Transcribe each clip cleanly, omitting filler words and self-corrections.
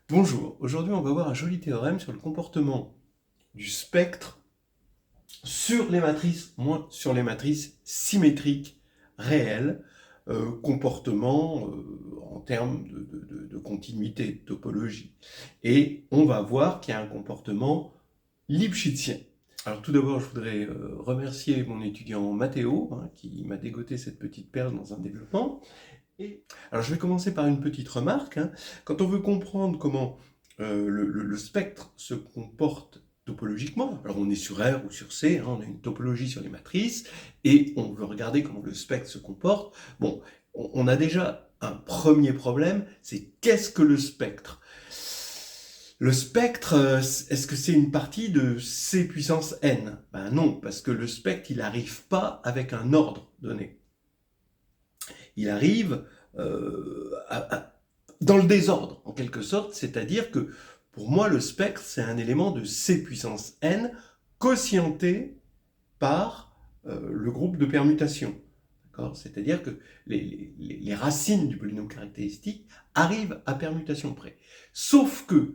Bonjour, aujourd'hui on va voir un joli théorème sur le comportement du spectre sur les matrices, moins sur les matrices symétriques réelles, comportement en termes de continuité, de topologie. Et on va voir qu'il y a un comportement lipschitzien. Alors tout d'abord, je voudrais remercier mon étudiant Mathéo, qui m'a dégoté cette petite perle dans un développement. Alors je vais commencer par une petite remarque. Quand on veut comprendre comment le spectre se comporte topologiquement, alors on est sur R ou sur C, on a une topologie sur les matrices, et on veut regarder comment le spectre se comporte. Bon, on a déjà un premier problème, c'est qu'est-ce que le spectre ? Le spectre, est-ce que c'est une partie de C puissance n ? Ben non, parce que le spectre, il n'arrive pas avec un ordre donné. Il arrive dans le désordre, en quelque sorte, c'est-à-dire que pour moi, le spectre, c'est un élément de C puissance n quotienté par le groupe de permutations. C'est-à-dire que les racines du polynôme caractéristique arrivent à permutation près. Sauf que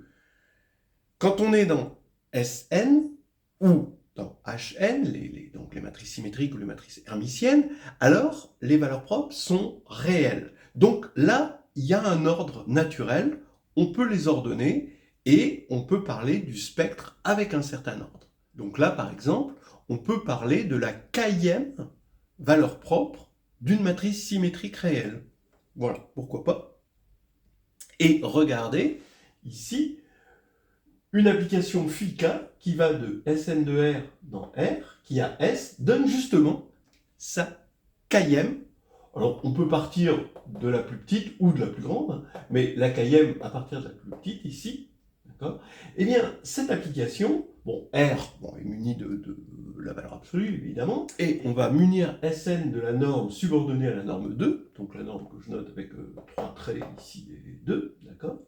quand on est dans Sn ou dans Hn, donc les matrices symétriques ou les matrices hermitiennes, alors les valeurs propres sont réelles. Donc là, il y a un ordre naturel, on peut les ordonner et on peut parler du spectre avec un certain ordre. Donc là, par exemple, on peut parler de la kème valeur propre d'une matrice symétrique réelle. Voilà, pourquoi pas. Et regardez, ici, une application phi-k qui va de Sn de R dans R, qui a S, donne justement sa kème. Alors, on peut partir de la plus petite ou de la plus grande, mais la kème à partir de la plus petite, ici, d'accord ? Eh bien, cette application, bon, R est munie de la valeur absolue, évidemment, et on va munir Sn de la norme subordonnée à la norme 2, donc la norme que je note avec 3 traits ici et 2, d'accord ?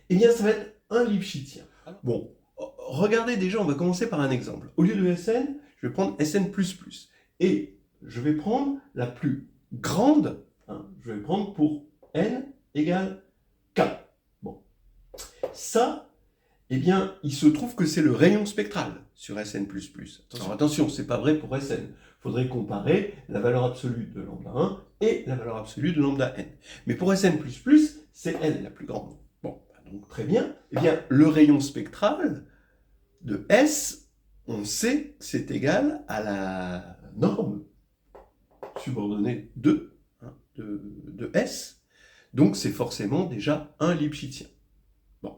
Eh bien, ça va être un Lipschitzien. Bon, regardez déjà, on va commencer par un exemple. Au lieu de Sn, je vais prendre Sn++. Et je vais prendre la plus grande, je vais prendre pour n égale k. Bon. Ça, eh bien, il se trouve que c'est le rayon spectral sur Sn++. Alors attention, c'est pas vrai pour Sn. Il faudrait comparer la valeur absolue de lambda 1 et la valeur absolue de lambda n. Mais pour Sn++, c'est n la plus grande. Bon, donc très bien. Eh bien, le rayon spectral de S, on sait que c'est égal à la norme subordonnée 2 de S. Donc c'est forcément déjà un Lipschitzien. Bon,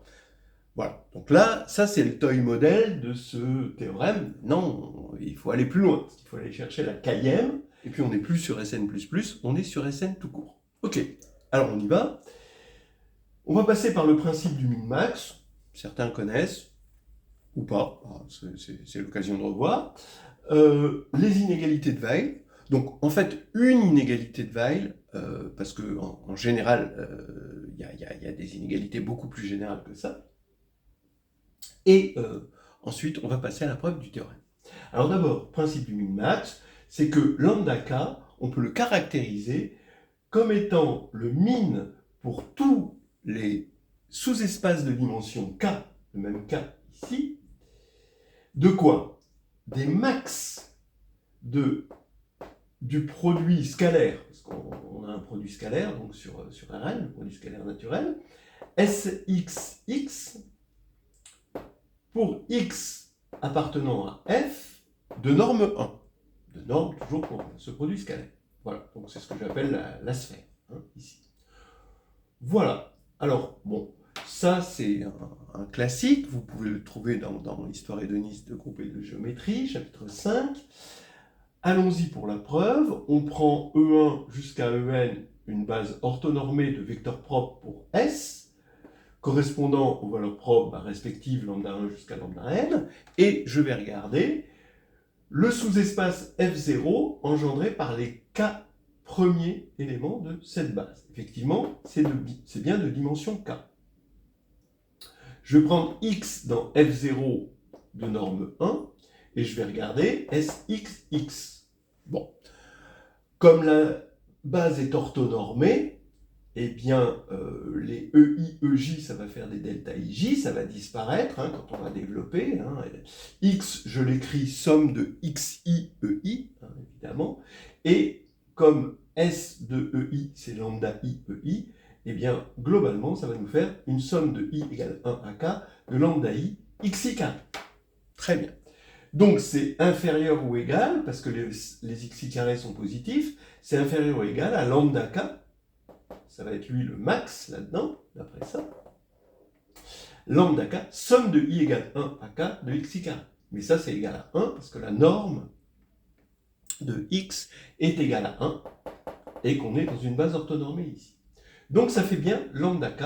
voilà. Donc là, ça c'est le toy modèle de ce théorème. Non, il faut aller plus loin. Il faut aller chercher la kème. Et puis on n'est plus sur Sn++, on est sur Sn tout court. Ok, alors on y va. On va passer par le principe du min-max. Certains connaissent, ou pas, c'est l'occasion de revoir. Les inégalités de Weil. Donc en fait, une inégalité de Weil, parce qu'en général, il y a des inégalités beaucoup plus générales que ça. Et ensuite, on va passer à la preuve du théorème. Alors d'abord, principe du min-max, c'est que lambda k, on peut le caractériser comme étant le min pour tous les sous-espaces de dimension k, le même k ici, de quoi ? Des max du produit scalaire, parce qu'on a un produit scalaire, donc sur Rn, le produit scalaire naturel, Sxx, pour x appartenant à f de norme 1. De norme toujours pour ce produit scalaire. Voilà, donc c'est ce que j'appelle la sphère, ici. Voilà, alors, bon, ça c'est un classique, vous pouvez le trouver dans l'histoire hédoniste de groupe et de géométrie, chapitre 5. Allons-y pour la preuve. On prend E1 jusqu'à En, une base orthonormée de vecteurs propres pour S, correspondant aux valeurs propres respectives lambda 1 jusqu'à lambda n, et je vais regarder le sous-espace F0 engendré par les K premiers éléments de cette base. Effectivement, c'est bien de dimension K. Je vais prendre X dans F0 de norme 1, et je vais regarder Sxx. Bon. Comme la base est orthonormée, eh bien, les EI, EJ, ça va faire des delta IJ, ça va disparaître hein, quand on va développer. Hein. X, je l'écris somme de XI, EI, hein, évidemment. Et comme S de EI, c'est lambda I, EI, eh bien, globalement, ça va nous faire une somme de I égale 1 à K de lambda I, XI carré. Très bien. Donc, c'est inférieur ou égal, parce que les XI carrés sont positifs, c'est inférieur ou égal à lambda K. Ça va être lui le max là-dedans, d'après ça. Lambda K, somme de I égale 1 à K de XI carré. Mais ça, c'est égal à 1, parce que la norme de X est égale à 1, et qu'on est dans une base orthonormée ici. Donc, ça fait bien lambda K,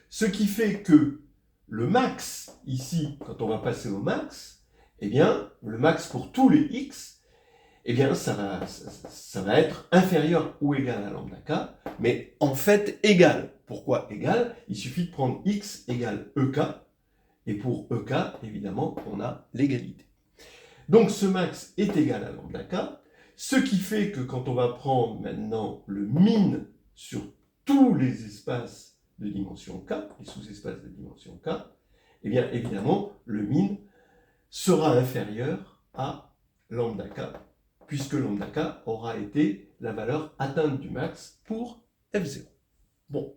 ce qui fait que le max, ici, quand on va passer au max, eh bien, le max pour tous les X, eh bien, ça va être inférieur ou égal à lambda K, mais en fait égal. Pourquoi égal? Il suffit de prendre X égale EK, et pour EK, évidemment, on a l'égalité. Donc ce max est égal à lambda K, ce qui fait que quand on va prendre maintenant le min sur tous les espaces de dimension K, les sous-espaces de dimension K, eh bien, évidemment, le min sera inférieur à lambda K, puisque lambda K aura été la valeur atteinte du max pour F0. Bon,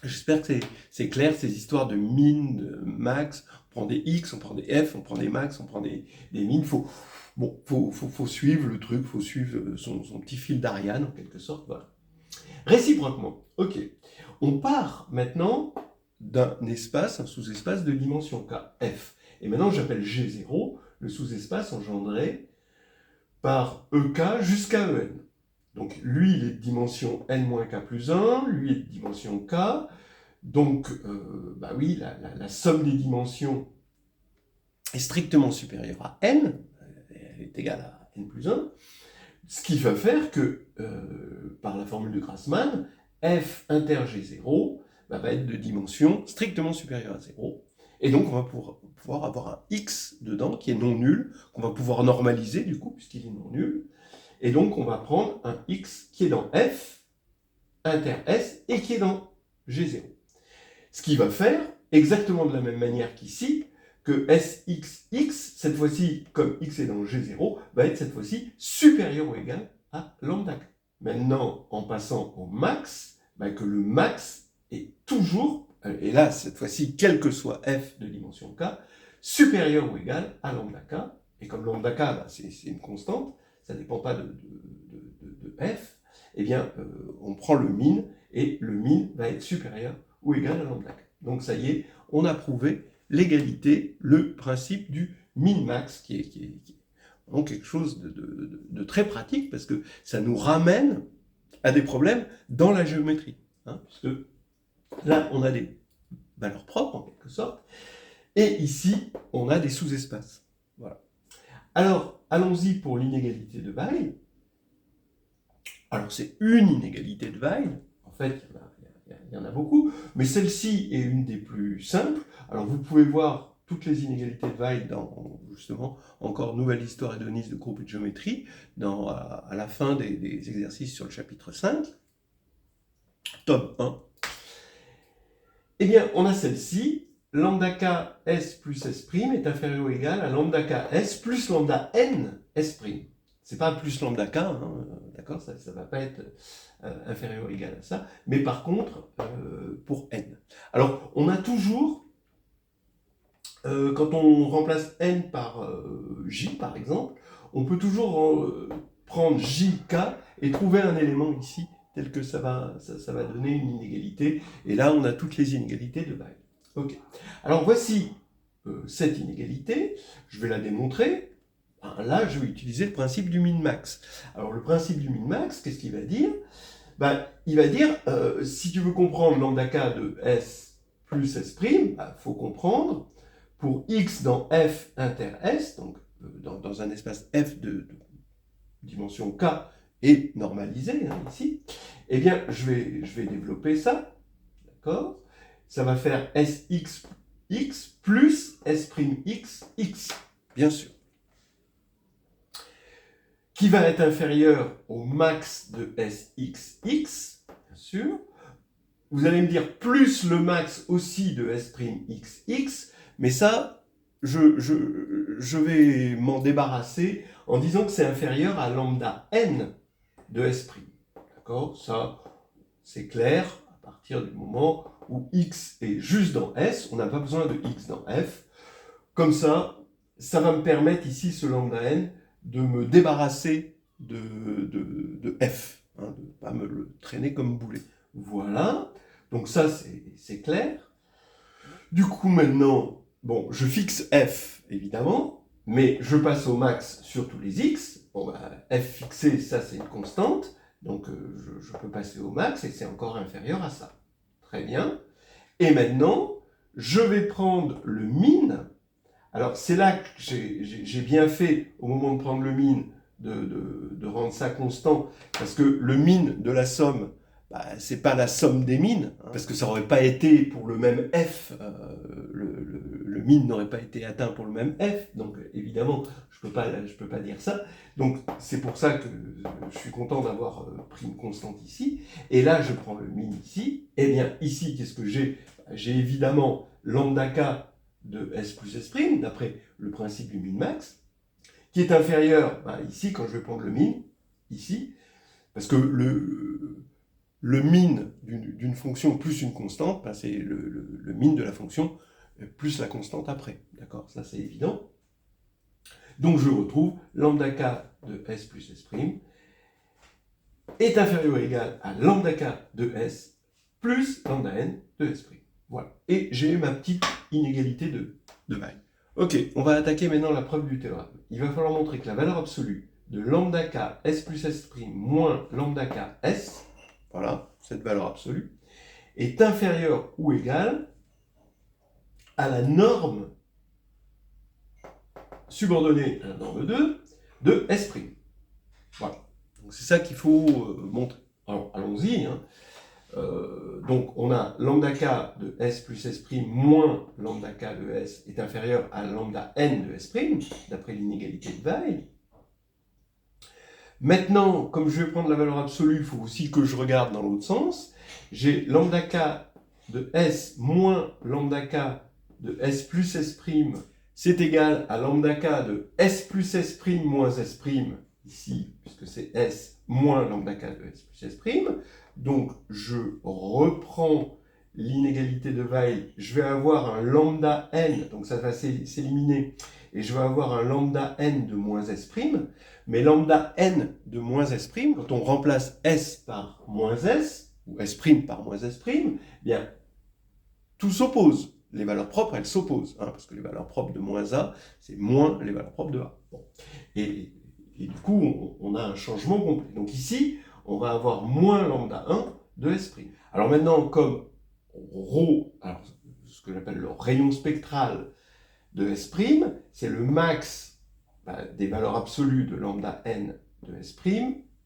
j'espère que c'est clair, ces histoires de min, de max, on prend des X, on prend des F, on prend des max, on prend des min, faut suivre le truc, faut suivre son petit fil d'Ariane, en quelque sorte, voilà. Réciproquement, ok, on part maintenant d'un espace, un sous-espace de dimension K, F, et maintenant j'appelle G0 le sous-espace engendré par EK jusqu'à EN. Donc lui, il est de dimension n-k plus 1, lui est de dimension K, donc bah oui, la somme des dimensions est strictement supérieure à n, elle est égale à n plus 1, ce qui va faire que, par la formule de Grassmann, f inter G0 bah, va être de dimension strictement supérieure à 0, et donc on va pouvoir avoir un x dedans qui est non nul, qu'on va pouvoir normaliser du coup, puisqu'il est non nul, et donc on va prendre un x qui est dans f, inter S, et qui est dans G0. Ce qui va faire, exactement de la même manière qu'ici, que Sxx, cette fois-ci, comme x est dans G0, va être cette fois-ci supérieur ou égal à lambda k. Maintenant, en passant au max, bah, que le max est toujours, et là, cette fois-ci, quel que soit f de dimension k, supérieur ou égal à lambda k, et comme lambda k, bah, c'est une constante, ça ne dépend pas de f, eh bien, on prend le min, et le min va être supérieur ou égal à lambda k. Donc ça y est, on a prouvé l'égalité, le principe du min-max, qui est donc quelque chose de très pratique, parce que ça nous ramène à des problèmes dans la géométrie. Hein, puisque là, on a des valeurs propres, en quelque sorte, et ici, on a des sous-espaces. Voilà. Alors, allons-y pour l'inégalité de Weil. Alors, c'est une inégalité de Weil. En fait, il y en a beaucoup, mais celle-ci est une des plus simples. Alors, vous pouvez voir toutes les inégalités de Weil dans, justement, encore Nouvelle histoire hédoniste de groupes et de géométrie, à la fin des exercices sur le chapitre 5, tome 1. Eh bien, on a celle-ci. Lambda k s plus s' est inférieur ou égal à lambda k s plus lambda n s'. C'est pas plus lambda k, hein, d'accord, ça ne va pas être inférieur ou égal à ça, mais par contre, pour n. Alors, on a toujours, quand on remplace n par j, par exemple, on peut toujours prendre jk et trouver un élément ici, tel que ça va donner une inégalité, et là, on a toutes les inégalités de Weil. Ok. Alors, voici cette inégalité, je vais la démontrer. Là, je vais utiliser le principe du min-max. Alors, le principe du min-max, qu'est-ce qu'il va dire? Ben, il va dire, si tu veux comprendre lambda k de S plus S', il faut comprendre, pour x dans F inter S, donc dans un espace F de dimension k et normalisé, hein, ici, eh bien, je vais développer ça, d'accord? Ça va faire Sx x plus S'x x, bien sûr, qui va être inférieur au max de Sxx, bien sûr. Vous allez me dire plus le max aussi de S'(XX), mais ça, je vais m'en débarrasser en disant que c'est inférieur à lambda n de S'. D'accord? Ça, c'est clair à partir du moment où x est juste dans S, on n'a pas besoin de x dans F. Comme ça va me permettre ici, ce lambda n, de me débarrasser de F, hein, de ne pas me le traîner comme boulet. Voilà, donc ça c'est clair. Du coup maintenant, bon, je fixe F évidemment, mais je passe au max sur tous les x. Bon, bah, F fixé, ça c'est une constante, donc je peux passer au max et c'est encore inférieur à ça. Très bien. Et maintenant, je vais prendre le min. Alors c'est là que j'ai bien fait, au moment de prendre le min, de rendre ça constant, parce que le min de la somme, bah, c'est pas la somme des mines, hein, parce que ça n'aurait pas été pour le même f, le min n'aurait pas été atteint pour le même f, donc évidemment je peux pas dire ça. Donc c'est pour ça que je suis content d'avoir pris une constante ici, et là je prends le min ici, et bien ici qu'est-ce que j'ai? J'ai évidemment lambda k de S plus S', d'après le principe du min-max, qui est inférieur, ben, ici, quand je vais prendre le min, ici, parce que le min d'une fonction plus une constante, ben, c'est le min de la fonction plus la constante après. D'accord? Ça, c'est évident. Donc, je retrouve lambda k de S plus S' est inférieur ou égal à lambda k de S plus lambda n de S'. Voilà. Et j'ai ma petite inégalité de Weil. Ok, on va attaquer maintenant la preuve du théorème. Il va falloir montrer que la valeur absolue de lambda k S plus S' moins lambda k S, voilà, cette valeur absolue, est inférieure ou égale à la norme subordonnée à la norme 2 de S'. Voilà. Donc c'est ça qu'il faut montrer. Alors allons-y. Hein. Donc on a lambda k de S plus S' moins lambda k de S est inférieur à lambda n de S', d'après l'inégalité de Weil. Maintenant, comme je vais prendre la valeur absolue, il faut aussi que je regarde dans l'autre sens. J'ai lambda k de S moins lambda k de S plus S', c'est égal à lambda k de S plus S' moins S', ici, puisque c'est S moins lambda k de S plus S'. Donc, je reprends l'inégalité de Weil, je vais avoir un lambda n, donc ça va s'éliminer, et je vais avoir un lambda n de moins S', mais lambda n de moins S', quand on remplace S par moins S, ou S' par moins S', bien, tout s'oppose. Les valeurs propres, elles s'opposent, hein, parce que les valeurs propres de moins A, c'est moins les valeurs propres de A. Bon. Et du coup, on a un changement complet. Donc ici, on va avoir moins lambda 1 de S'. Alors maintenant, comme ρ, alors, ce que j'appelle le rayon spectral de S', c'est le max des valeurs absolues de lambda n de S'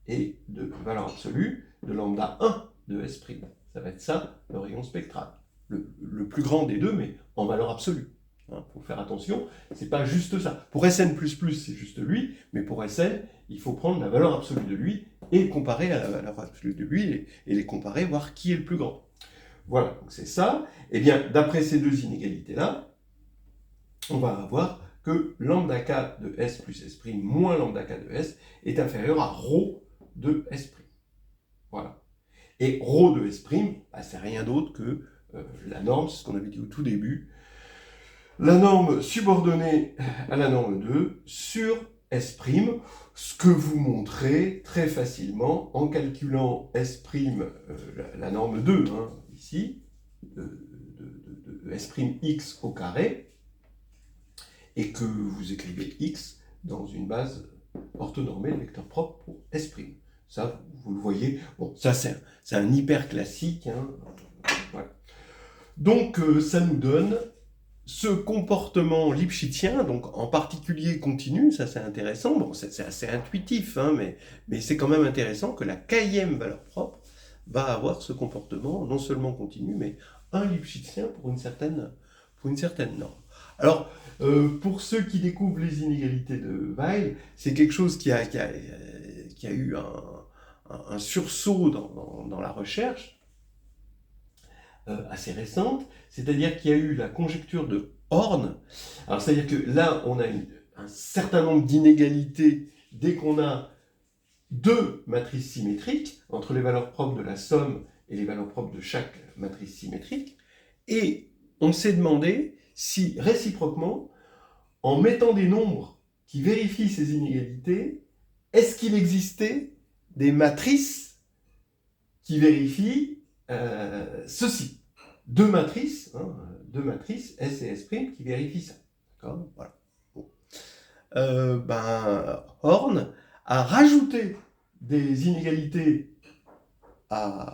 et de valeur absolue de lambda 1 de S'. Ça va être ça, le rayon spectral. Le plus grand des deux, mais en valeur absolue. Hein, faut faire attention, c'est pas juste ça. Pour Sn++, c'est juste lui, mais pour Sn, il faut prendre la valeur absolue de lui et comparer à la valeur absolue de lui et les comparer, voir qui est le plus grand. Voilà, donc c'est ça. Et bien, d'après ces deux inégalités-là, on va avoir que lambda k de S plus S' moins lambda k de S est inférieur à ρ de S'. Voilà. Et ρ de S', bah, c'est rien d'autre que la norme, c'est ce qu'on avait dit au tout début, la norme subordonnée à la norme 2 sur S', ce que vous montrez très facilement en calculant S', la norme 2, hein, ici, de S'(x) au carré, et que vous écrivez x dans une base orthonormée de vecteur propre pour S'. Ça, vous le voyez, bon, ça c'est un hyper classique, hein, voilà. Donc ça nous donne ce comportement lipschitien, donc en particulier continu, ça c'est intéressant, bon c'est assez intuitif, hein, mais c'est quand même intéressant que la k-ième valeur propre va avoir ce comportement non seulement continu, mais un lipschitien pour une certaine norme. Alors, pour ceux qui découvrent les inégalités de Weil, c'est quelque chose qui a eu un sursaut dans la recherche assez récente, c'est-à-dire qu'il y a eu la conjecture de Horn. Alors c'est-à-dire que là, on a un certain nombre d'inégalités dès qu'on a deux matrices symétriques, entre les valeurs propres de la somme et les valeurs propres de chaque matrice symétrique, et on s'est demandé si, réciproquement, en mettant des nombres qui vérifient ces inégalités, est-ce qu'il existait des matrices qui vérifient ceci? Deux matrices S et S' qui vérifient ça. D'accord? Voilà. Bon. Horn a rajouté des inégalités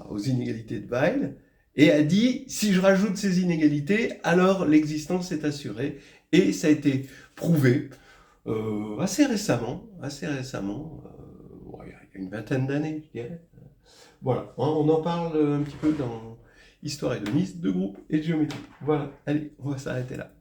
aux inégalités de Weil et a dit si je rajoute ces inégalités, alors l'existence est assurée. Et ça a été prouvé assez récemment, il y a une vingtaine d'années, je dirais. Voilà, on en parle un petit peu dans Histoire hédoniste de groupe et de géométrie. Voilà, allez, on va s'arrêter là.